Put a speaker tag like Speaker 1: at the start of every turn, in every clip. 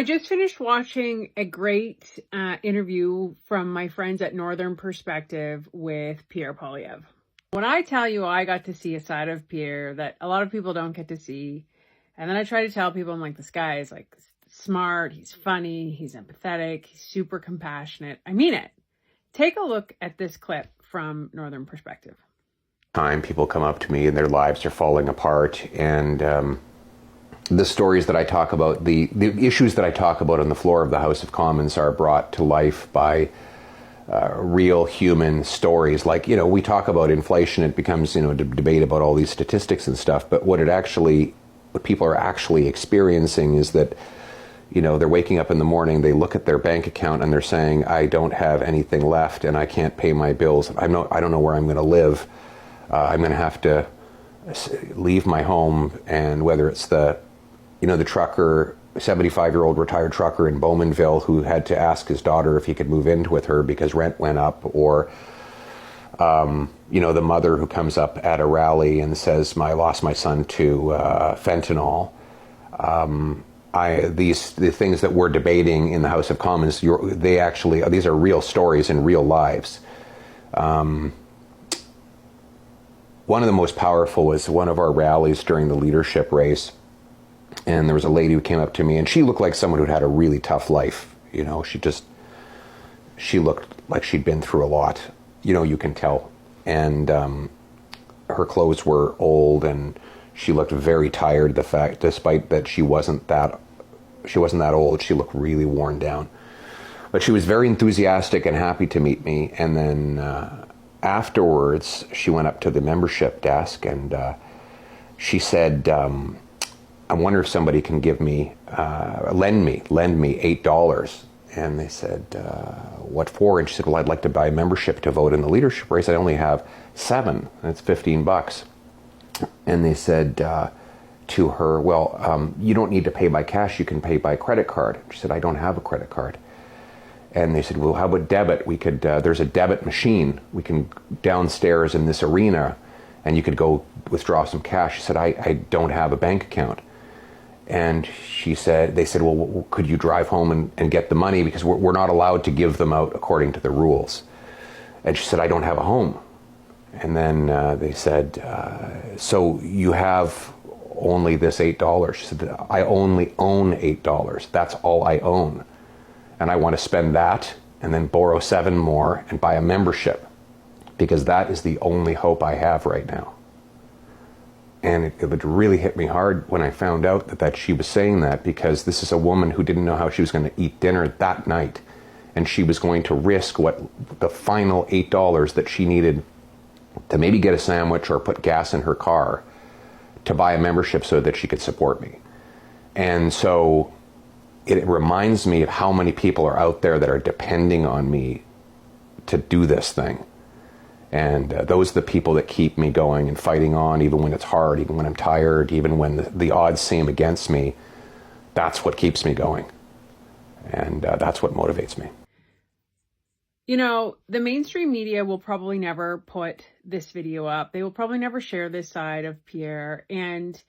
Speaker 1: I just finished watching a great interview from my friends at Northern Perspective with Pierre Poilievre. When I tell you I got to see a side of Pierre that a lot of people don't get to see, and then I try to tell people, I'm like, this guy is like smart, he's funny, he's empathetic, he's super compassionate. I mean it. Take a look at this clip from Northern Perspective.
Speaker 2: Time people come up to me and their lives are falling apart, and the stories that I talk about, the issues that I talk about on the floor of the House of Commons are brought to life by real human stories. Like, we talk about inflation, it becomes, a debate about all these statistics and stuff, but what people are actually experiencing is that, they're waking up in the morning, they look at their bank account and they're saying, I don't have anything left and I can't pay my bills. I don't know where I'm going to live. I'm going to have to leave my home, and whether it's the trucker, 75-year-old retired trucker in Bowmanville who had to ask his daughter if he could move in with her because rent went up, or, the mother who comes up at a rally and says, I lost my son to fentanyl. The things that we're debating in the House of Commons, these are real stories in real lives. One of the most powerful was one of our rallies during the leadership race. And there was a lady who came up to me, and she looked like someone who'd had a really tough life. She looked like she'd been through a lot. You can tell. And her clothes were old, and she looked very tired. Despite that she wasn't that old, she looked really worn down. But she was very enthusiastic and happy to meet me. And then afterwards, she went up to the membership desk and she said, I wonder if somebody can lend me $8. And they said, what for? And she said, well, I'd like to buy a membership to vote in the leadership race. I only have 7, and it's $15. And they said to her, well, you don't need to pay by cash, you can pay by credit card. She said, I don't have a credit card. And they said, well, how about debit? We could, there's a debit machine. We can downstairs in this arena, and you could go withdraw some cash. She said, I don't have a bank account. And they said, well, could you drive home and get the money? Because we're not allowed to give them out according to the rules. And she said, I don't have a home. And then they said, so you have only this $8? She said, I only own $8. That's all I own. And I want to spend that and then borrow 7 more and buy a membership, because that is the only hope I have right now. And it really hit me hard when I found out that she was saying that, because this is a woman who didn't know how she was going to eat dinner that night. And she was going to risk the final $8 that she needed to maybe get a sandwich or put gas in her car to buy a membership so that she could support me. And so it reminds me of how many people are out there that are depending on me to do this thing. And those are the people that keep me going and fighting on, even when it's hard, even when I'm tired, even when the odds seem against me. That's what keeps me going. And that's what motivates me.
Speaker 1: The mainstream media will probably never put this video up. They will probably never share this side of Pierre. And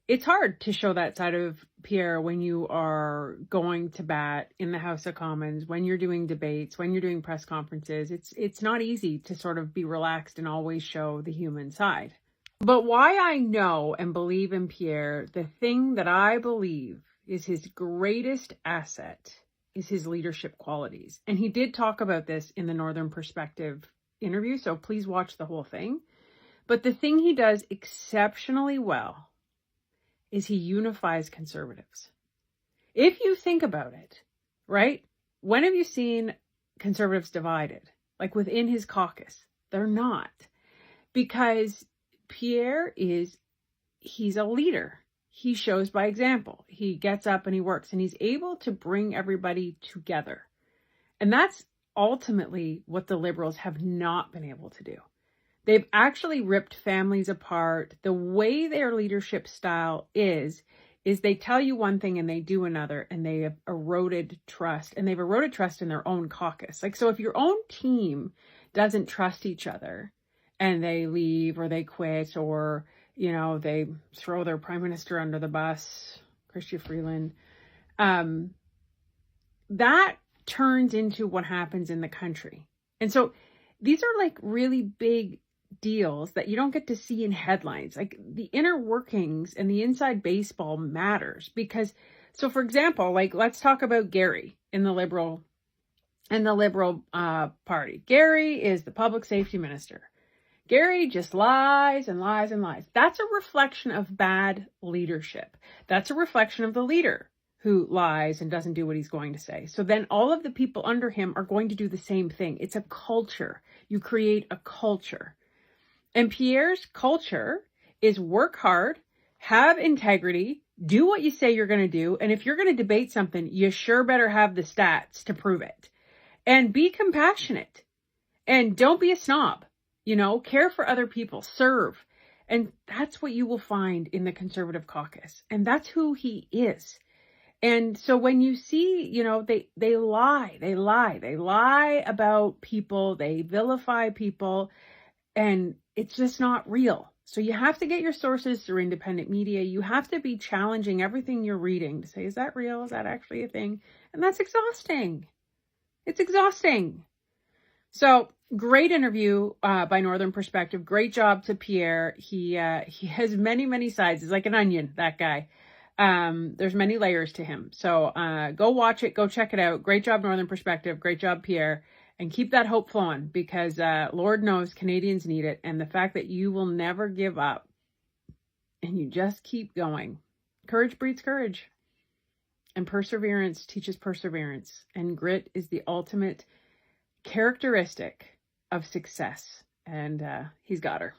Speaker 1: it's hard to show that side of Pierre when you are going to bat in the House of Commons, when you're doing debates, when you're doing press conferences. It's not easy to sort of be relaxed and always show the human side. But why I know and believe in Pierre, the thing that I believe is his greatest asset is his leadership qualities. And he did talk about this in the Northern Perspective interview, so please watch the whole thing. But the thing he does exceptionally well is he unifies conservatives. If you think about it, right? When have you seen conservatives divided? Like within his caucus? They're not. Because Pierre he's a leader. He shows by example. He gets up and he works, and he's able to bring everybody together. And that's ultimately what the Liberals have not been able to do. They've actually ripped families apart. The way their leadership style is they tell you one thing and they do another, and they have eroded trust. And they've eroded trust in their own caucus. Like, so if your own team doesn't trust each other and they leave or they quit, or, they throw their prime minister under the bus, Chrystia Freeland, that turns into what happens in the country. And so these are like really big deals that you don't get to see in headlines. Like the inner workings and the inside baseball matters because, so for example, like let's talk about Gary in the Liberal Party. Gary is the public safety minister. Gary just lies and lies and lies. That's a reflection of bad leadership. That's a reflection of the leader who lies and doesn't do what he's going to say. So then all of the people under him are going to do the same thing. It's a culture. You create a culture. And Pierre's culture is work hard, have integrity, do what you say you're going to do. And if you're going to debate something, you sure better have the stats to prove it. And be compassionate. And don't be a snob. You know, care for other people, serve. And that's what you will find in the Conservative caucus. And that's who he is. And so when you see, you know, they lie about people, they vilify people, and it's just not real. So you have to get your sources through independent media. You have to be challenging everything you're reading to say, is that real? Is that actually a thing? And that's exhausting. It's exhausting. So great interview by Northern Perspective. Great job to Pierre. He has many, many sides. He's like an onion, that guy. There's many layers to him. So go watch it. Go check it out. Great job, Northern Perspective. Great job, Pierre. And keep that hope flowing because Lord knows Canadians need it. And the fact that you will never give up and you just keep going. Courage breeds courage. And perseverance teaches perseverance. And grit is the ultimate characteristic of success. And he's got her.